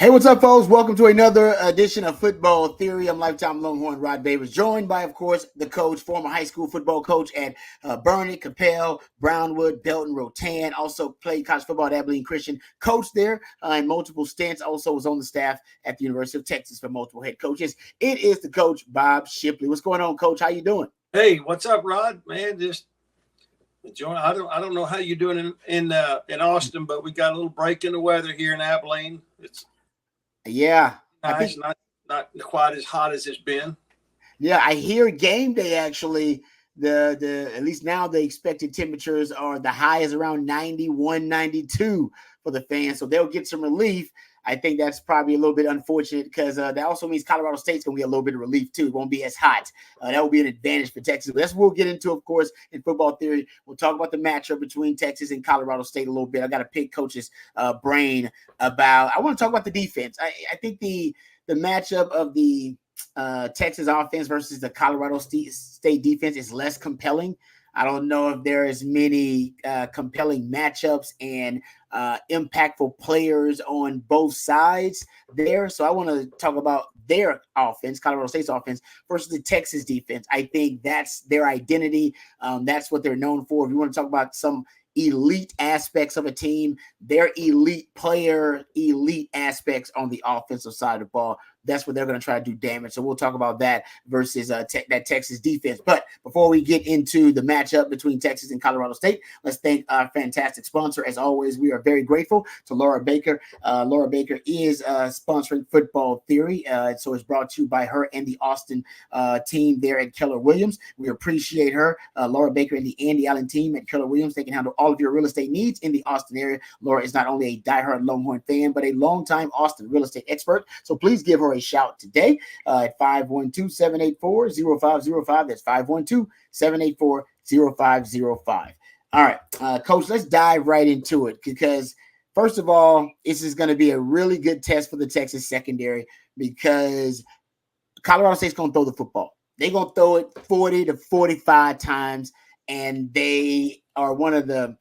Hey, what's up, folks? Welcome to another edition of Football Theory. I'm lifetime Longhorn Rod Babers, joined by, of course, the coach, former high school football coach at Burnett, Capel, Brownwood, Belton, Rotan. Also played college football at Abilene Christian. Coached there in multiple stints. Also was on the staff at the University of Texas for multiple head coaches. It is the coach, Bob Shipley. What's going on, Coach? How you doing? Hey, what's up, Rod? Man, just enjoying. I don't know how you're doing in Austin, but we got a little break in the weather here in Abilene. It's Yeah. nice, not quite as hot as it's been. Yeah, I hear game day actually. The at least now the expected temperatures are the high is around 91, 92 for the fans, so they'll get some relief. I think that's probably a little bit unfortunate because that also means Colorado State's going to get a little bit of relief too. It won't be as hot. That will be an advantage for Texas. But that's what we'll get into, of course, in football theory. We'll talk about the matchup between Texas and Colorado State a little bit. I got to pick Coach's brain about. I want to talk about the defense. I think the matchup of the Texas offense versus the Colorado State defense is less compelling. I don't know if there is many compelling matchups and impactful players on both sides there. So I want to talk about their offense, Colorado State's offense versus the Texas defense. I think that's their identity. That's what they're known for. If you want to talk about some elite aspects of a team, their elite player, elite aspects on the offensive side of the ball. That's what they're going to try to do damage. So we'll talk about that versus that Texas defense. But before we get into the matchup between Texas and Colorado State, let's thank our fantastic sponsor. As always, we are very grateful to Laura Baker. Laura Baker is sponsoring Football Theory. So it's brought to you by her and the Austin team there at Keller Williams. We appreciate her. Laura Baker and the Andy Allen team at Keller Williams. They can handle all of your real estate needs in the Austin area. Laura is not only a diehard Longhorn fan, but a longtime Austin real estate expert. So please give her a shout today at 512-784-0505. That's 512-784-0505. All right, Coach, let's dive right into it because, first of all, this is going to be a really good test for the Texas secondary because Colorado State's going to throw the football. They're going to throw it 40 to 45 times, and they are one of the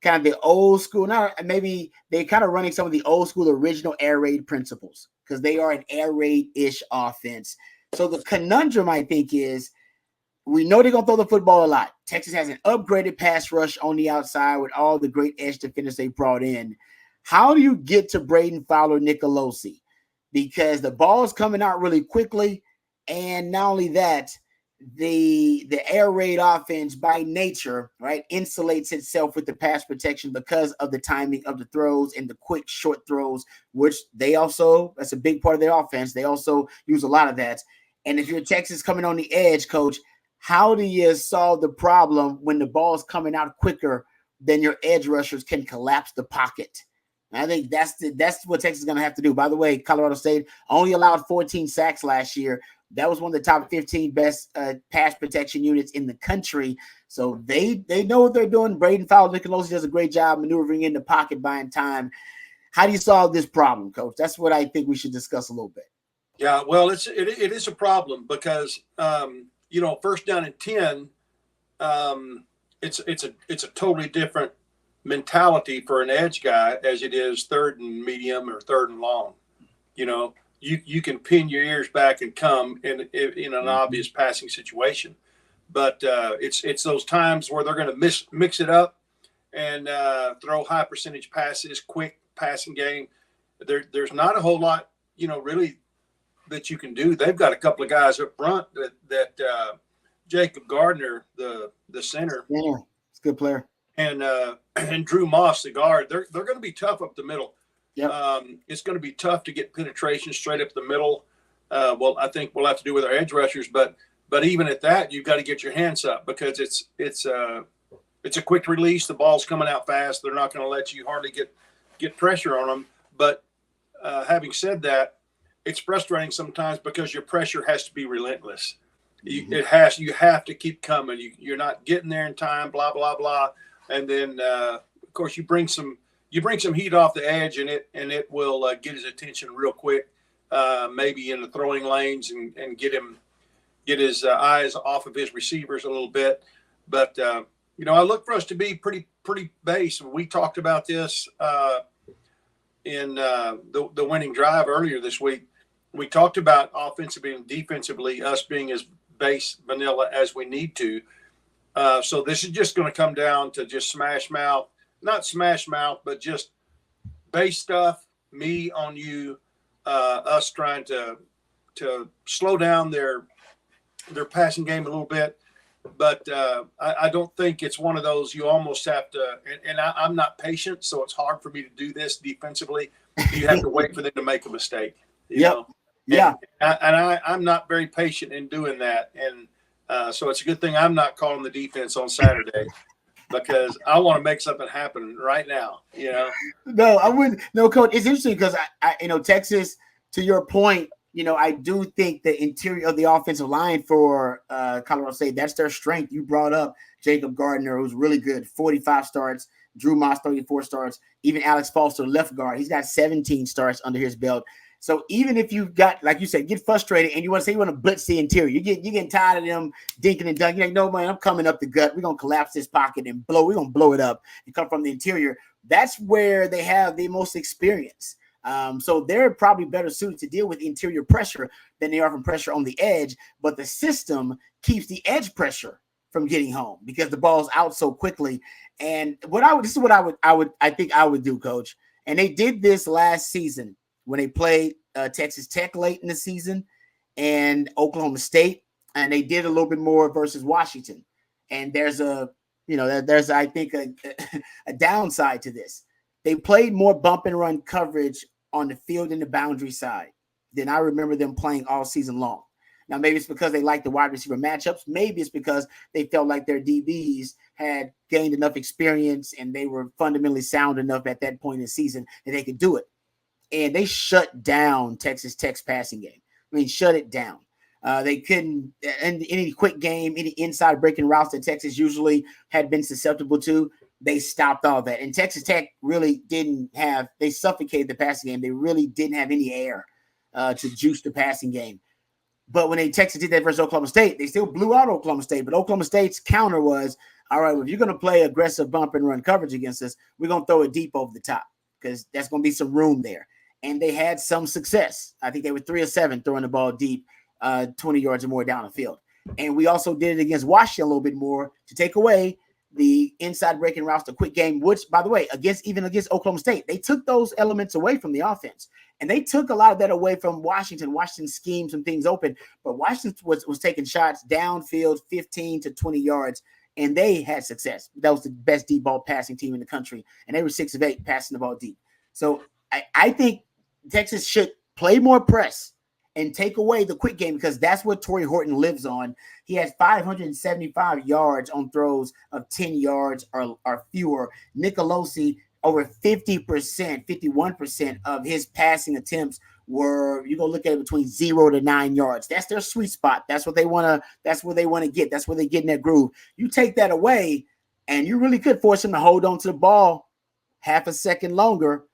kind of the old school. Now, maybe they're kind of running some of the old school original air raid principles because they are an air raid-ish offense. So the conundrum, I think, is we know they're going to throw the football a lot. Texas has an upgraded pass rush on the outside with all the great edge defenders they brought in. How do you get to Braden Fowler, Nicolosi? Because the ball is coming out really quickly, and not only that, the air raid offense by nature, right, insulates itself with the pass protection because of the timing of the throws and the quick short throws, which that's a big part of their offense. They also use a lot of that. And if you're Texas coming on the edge, Coach, how do you solve the problem when the ball is coming out quicker than your edge rushers can collapse the pocket? And I think that's what Texas is going to have to do. By the way, Colorado State only allowed 14 sacks last year. That was one of the top 15 best pass protection units in the country. So they know what they're doing. Braden Fowler, Nicolosi does a great job maneuvering in the pocket, buying time. How do you solve this problem, Coach? That's what I think we should discuss a little bit. Yeah, well, it is a problem because first down and 10, it's a totally different mentality for an edge guy as it is third and medium or third and long. You can pin your ears back and come in an obvious passing situation, but it's those times where they're going to mix it up and throw high percentage passes, quick passing game. There's not a whole lot, really that you can do. They've got a couple of guys up front that Jacob Gardner, the center, yeah, it's a good player, and Drew Moss, the guard. They're going to be tough up the middle. Yep. It's going to be tough to get penetration straight up the middle. Well, I think we'll have to do with our edge rushers, but even at that, you've got to get your hands up because it's a quick release. The ball's coming out fast. They're not going to let you hardly get pressure on them. But having said that, it's frustrating sometimes because your pressure has to be relentless. Mm-hmm. You have to keep coming. You're not getting there in time. Blah blah blah, and then of course you bring some heat off the edge, and it will get his attention real quick, maybe in the throwing lanes and get his eyes off of his receivers a little bit. But I look for us to be pretty base. We talked about this in the winning drive earlier this week, we talked about offensively and defensively, us being as base vanilla as we need to. So this is just going to come down to just not smash mouth, but just base stuff, me on you, us trying to slow down their passing game a little bit. But I don't think it's one of those you almost have to, and I'm not patient, so it's hard for me to do this defensively. You have to wait for them to make a mistake. You know? Yeah. I'm not very patient in doing that. And so it's a good thing I'm not calling the defense on Saturday because I want to make something happen right now, you know? No, I wouldn't. No, Coach, it's interesting because I Texas, to your point, I do think the interior of the offensive line for Colorado State, that's their strength. You brought up Jacob Gardner, who's really good, 45 starts, Drew Moss, 34 starts, even Alex Foster, left guard. He's got 17 starts under his belt. So even if you've got, like you said, get frustrated and you want to blitz the interior, you're getting tired of them dinking and dunking. You're like, no, man, I'm coming up the gut. We're going to collapse this pocket and we're going to blow it up and come from the interior. That's where they have the most experience. So they're probably better suited to deal with interior pressure than they are from pressure on the edge. But the system keeps the edge pressure from getting home because the ball's out so quickly. And this is what I think I would do, Coach. And they did this last season when they played Texas Tech late in the season and Oklahoma State, and they did a little bit more versus Washington. And there's I think a downside to this. They played more bump and run coverage on the field and the boundary side than I remember them playing all season long. Now, maybe it's because they like the wide receiver matchups. Maybe it's because they felt like their DBs had gained enough experience and they were fundamentally sound enough at that point in the season that they could do it. And they shut down Texas Tech's passing game. I mean, shut it down. They couldn't, and any quick game, any inside breaking routes that Texas usually had been susceptible to, they stopped all that. And Texas Tech really they suffocated the passing game. They really didn't have any air to juice the passing game. But when Texas did that versus Oklahoma State, they still blew out Oklahoma State. But Oklahoma State's counter was, all right, well, if you're going to play aggressive bump and run coverage against us, we're going to throw it deep over the top because that's going to be some room there. And they had some success. I think they were 3 of 7 throwing the ball deep, 20 yards or more down the field. And we also did it against Washington a little bit more to take away the inside breaking routes, the quick game, which, by the way, against Oklahoma State, they took those elements away from the offense. And they took a lot of that away from Washington. Washington schemed some things open, but Washington was taking shots downfield 15 to 20 yards, and they had success. That was the best deep ball passing team in the country, and they were 6 of 8 passing the ball deep. So I think Texas should play more press and take away the quick game because that's what Tory Horton lives on. He has 575 yards on throws of 10 yards or fewer. Nicolosi, over 50%, 51% of his passing attempts were, you go look at it, between 0 to 9 yards. That's their sweet spot. That's what they want to, that's where they want to get. That's where they get in that groove. You take that away and you really could force him to hold on to the ball half a second longer.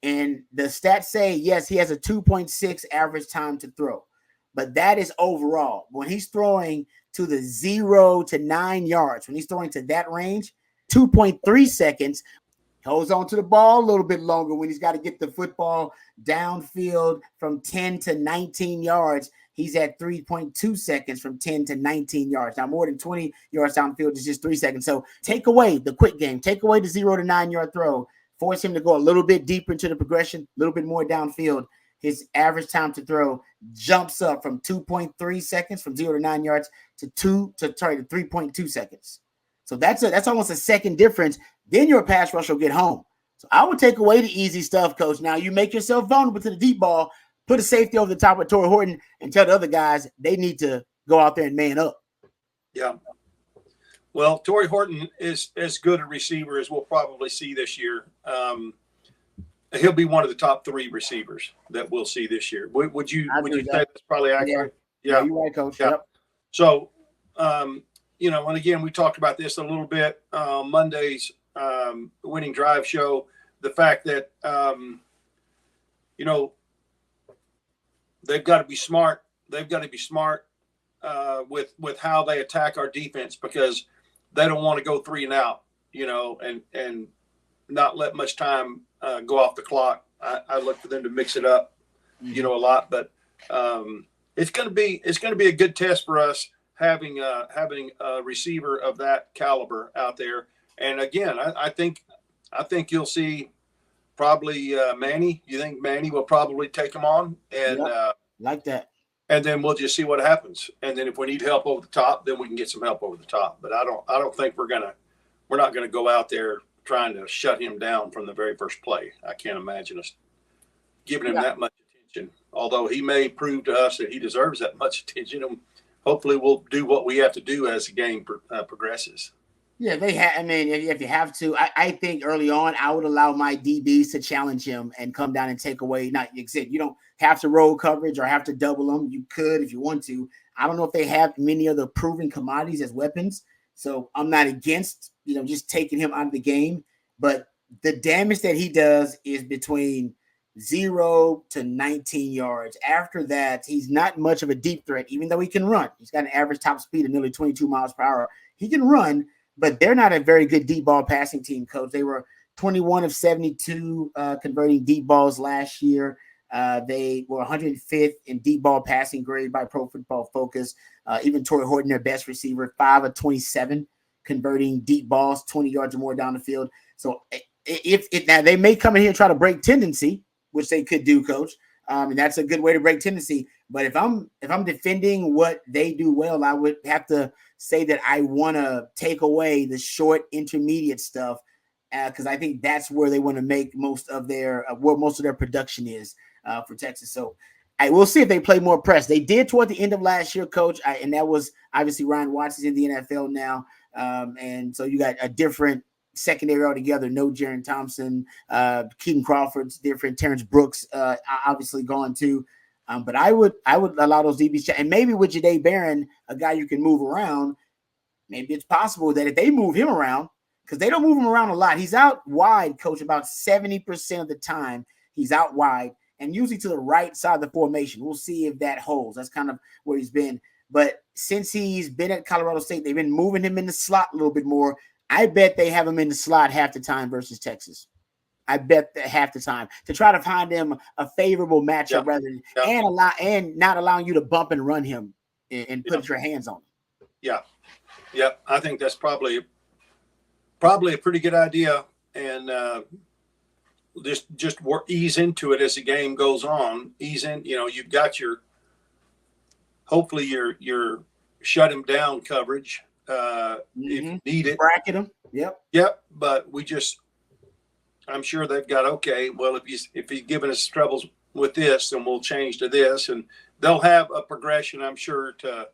And the stats say, yes, he has a 2.6 average time to throw, but that is overall. When he's throwing to the 0 to 9 yards, when he's throwing to that range, 2.3 seconds, holds on to the ball a little bit longer when he's got to get the football downfield from 10 to 19 yards. He's at 3.2 seconds from 10 to 19 yards. Now, more than 20 yards downfield is just 3 seconds. So take away the quick game, take away the 0 to 9 yard throw, force him to go a little bit deeper into the progression, a little bit more downfield. His average time to throw jumps up from 2.3 seconds from 0 to 9 yards to 3.2 seconds. So that's almost a second difference. Then your pass rush will get home. So I would take away the easy stuff, Coach. Now you make yourself vulnerable to the deep ball, put a safety over the top of Tory Horton, and tell the other guys they need to go out there and man up. Yeah. Well, Tory Horton is as good a receiver as we'll probably see this year. He'll be one of the top 3 receivers that we'll see this year. Would you say that's probably accurate? Yeah, you're right, Coach. Yeah. Yep. So, and again, we talked about this a little bit Monday's winning drive show. The fact that they've got to be smart. They've got to be smart with how they attack our defense because they don't want to go 3 and out, and not let much time go off the clock. I look for them to mix it up, a lot. But it's going to be a good test for us having a receiver of that caliber out there. And again, I think you'll see probably Manny. You think Manny will probably take him on, and like that. And then we'll just see what happens. And then if we need help over the top, then we can get some help over the top. But I don't think we're not gonna go out there trying to shut him down from the very first play. I can't imagine us giving him that much attention. Although he may prove to us that he deserves that much attention, and hopefully we'll do what we have to do as the game progresses. Yeah, they have. I mean, if you have to, I think early on, I would allow my DBs to challenge him and come down and take away. Not you said you don't have to roll coverage or have to double them. You could if you want to. I don't know if they have many of the proven commodities as weapons, so I'm not against just taking him out of the game. But the damage that he does is between 0 to 19 yards. After that, he's not much of a deep threat, even though he can run. He's got an average top speed of nearly 22 miles per hour. He can run. But they're not a very good deep ball passing team, Coach. They were 21 of 72 converting deep balls last year. They were 105th in deep ball passing grade by Pro Football Focus. Even Tory Horton, their best receiver, 5 of 27 converting deep balls, 20 yards or more down the field. So if now they may come in here and try to break tendency, which they could do, Coach. And that's a good way to break tendency. But if I'm defending what they do well, I would have to say that I want to take away the short intermediate stuff because I think that's where they want to make most of their production is for Texas. So I will see if they play more press. They did toward the end of last year, Coach, and that was obviously Ryan Watson's in the NFL now, and so you got a different secondary altogether. No Jaron Thompson, Keaton Crawford's different. Terrence Brooks obviously gone too. But I would allow those DBs, and maybe with Jahdae Barron, a guy you can move around. Maybe it's possible that if they move him around, because they don't move him around a lot, he's out wide, Coach, about 70% of the time. He's out wide and usually to the right side of the formation. We'll see if that holds. That's kind of where he's been. But since he's been at Colorado State, they've been moving him in the slot a little bit more. I bet they have him in the slot half the time versus Texas. I bet that half the time to try to find him a favorable matchup rather than and not allowing you to bump and run him and put your hands on him. Yeah. I think that's probably a pretty good idea, and just ease into it as the game goes on. Ease in. You've got hopefully your shut him down coverage if you need it. Bracket him. Yep. But I'm sure they've got, okay, well, if he's giving us troubles with this, then we'll change to this. And they'll have a progression, I'm sure, to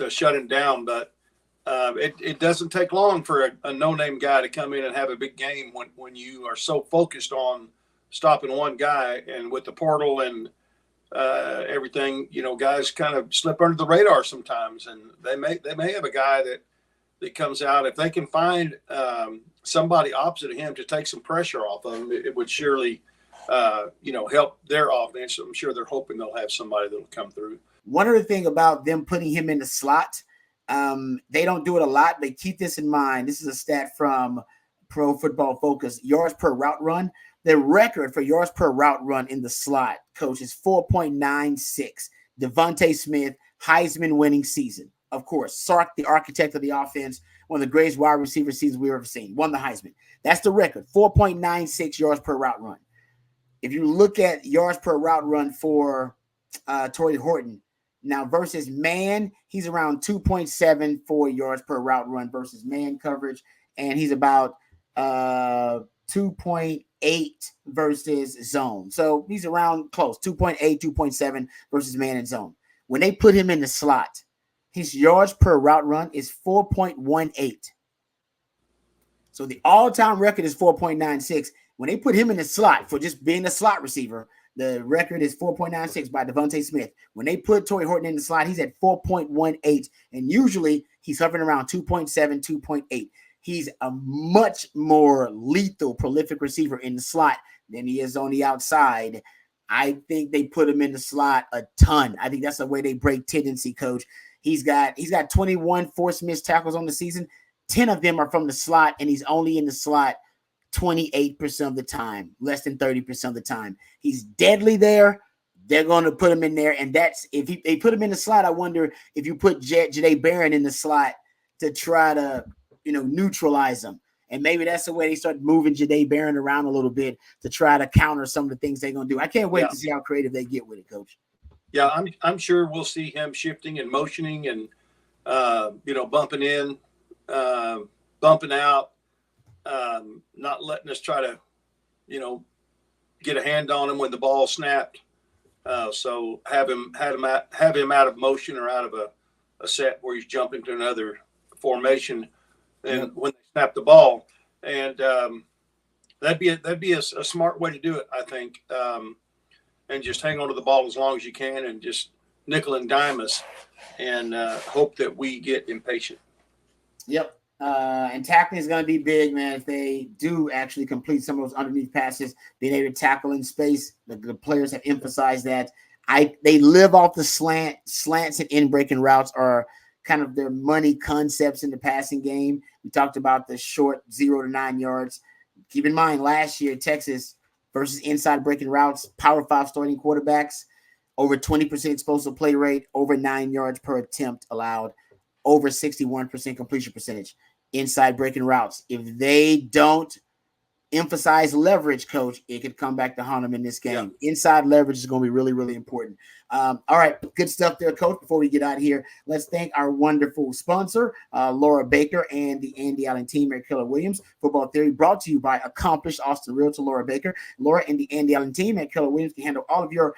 shut him down. But it doesn't take long for a no-name guy to come in and have a big game when you are so focused on stopping one guy. And with the portal and everything, guys kind of slip under the radar sometimes. And they may have a guy that comes out. If they can find somebody opposite of him to take some pressure off of him, it would surely, help their offense. I'm sure they're hoping they'll have somebody that'll come through. One other thing about them putting him in the slot, they don't do it a lot. They keep this in mind. This is a stat from Pro Football Focus. Yards per route run. The record for yards per route run in the slot, Coach, is 4.96. Devontae Smith, Heisman winning season. Of course, Sark, the architect of the offense, one of the greatest wide receiver seasons we've ever seen, won the Heisman. That's the record, 4.96 yards per route run. If you look at yards per route run for Tory Horton, now versus man, he's around 2.74 yards per route run versus man coverage, and he's about 2.8 versus zone. So he's around close, 2.8, 2.7 versus man and zone. When they put him in the slot, his yards per route run is 4.18. So the all-time record is 4.96. When they put him in the slot for just being a slot receiver, the record is 4.96 by Devontae Smith. When they put Tory Horton in the slot, he's at 4.18. And usually he's hovering around 2.7, 2.8. He's a much more lethal, prolific receiver in the slot than he is on the outside. I think they put him in the slot a ton. I think that's the way they break tendency, Coach. He's got 21 forced missed tackles on the season. 10 of them are from the slot, and he's only in the slot 28% of the time, less than 30% of the time. He's deadly there. They're going to put him in there. And that's if they put him in the slot. I wonder if you put Jahdae Barron in the slot to try to, neutralize him. And maybe that's the way they start moving Jahdae Barron around a little bit to try to counter some of the things they're going to do. I can't wait to see how creative they get with it, Coach. Yeah, I'm sure we'll see him shifting and motioning and, bumping in, bumping out, not letting us try to, get a hand on him when the ball snapped. So have him out of motion or out of a set where he's jumping to another formation, and when they snap the ball, and that'd be a smart way to do it, I think. And just hang on to the ball as long as you can, and just nickel and dime us, and hope that we get impatient. Yep. And tackling is going to be big, man. If they do actually complete some of those underneath passes, being able to tackle in space, the players have emphasized that. They live off the slants and in-breaking routes are kind of their money concepts in the passing game. We talked about the short 0 to 9 yards. Keep in mind, last year, Texas versus inside breaking routes, Power 5 starting quarterbacks, over 20% explosive play rate, over 9 yards per attempt allowed, over 61% completion percentage. Inside breaking routes. If they don't emphasize leverage, Coach, it could come back to haunt them in this game. Yeah. Inside leverage is going to be really, really important. All right, good stuff there, Coach. Before we get out of here, let's thank our wonderful sponsor, Laura Baker and the Andy Allen team at Keller Williams Football Theory, brought to you by accomplished Austin realtor Laura Baker. Laura and the Andy Allen team at Keller Williams can handle all of your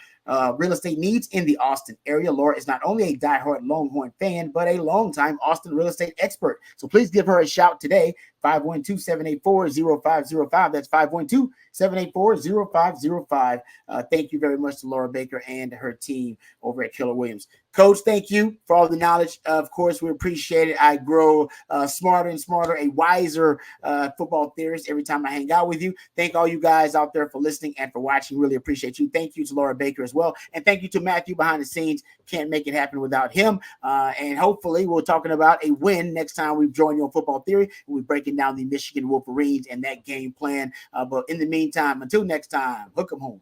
real estate needs in the Austin area. Laura is not only a diehard Longhorn fan, but a longtime Austin real estate expert. So please give her a shout today, 512-784-0505. That's 512-784-0505. Thank you very much to Laura Baker and her team over at Keller Williams. Coach, thank you for all the knowledge. Of course, we appreciate it. I grow smarter and smarter, a wiser football theorist every time I hang out with you. Thank all you guys out there for listening and for watching. Really appreciate you. Thank you to Laura Baker as well. And thank you to Matthew behind the scenes. Can't make it happen without him. And hopefully we're talking about a win next time we join you on Football Theory. And we're breaking down the Michigan Wolverines and that game plan. But in the meantime, until next time, hook 'em home.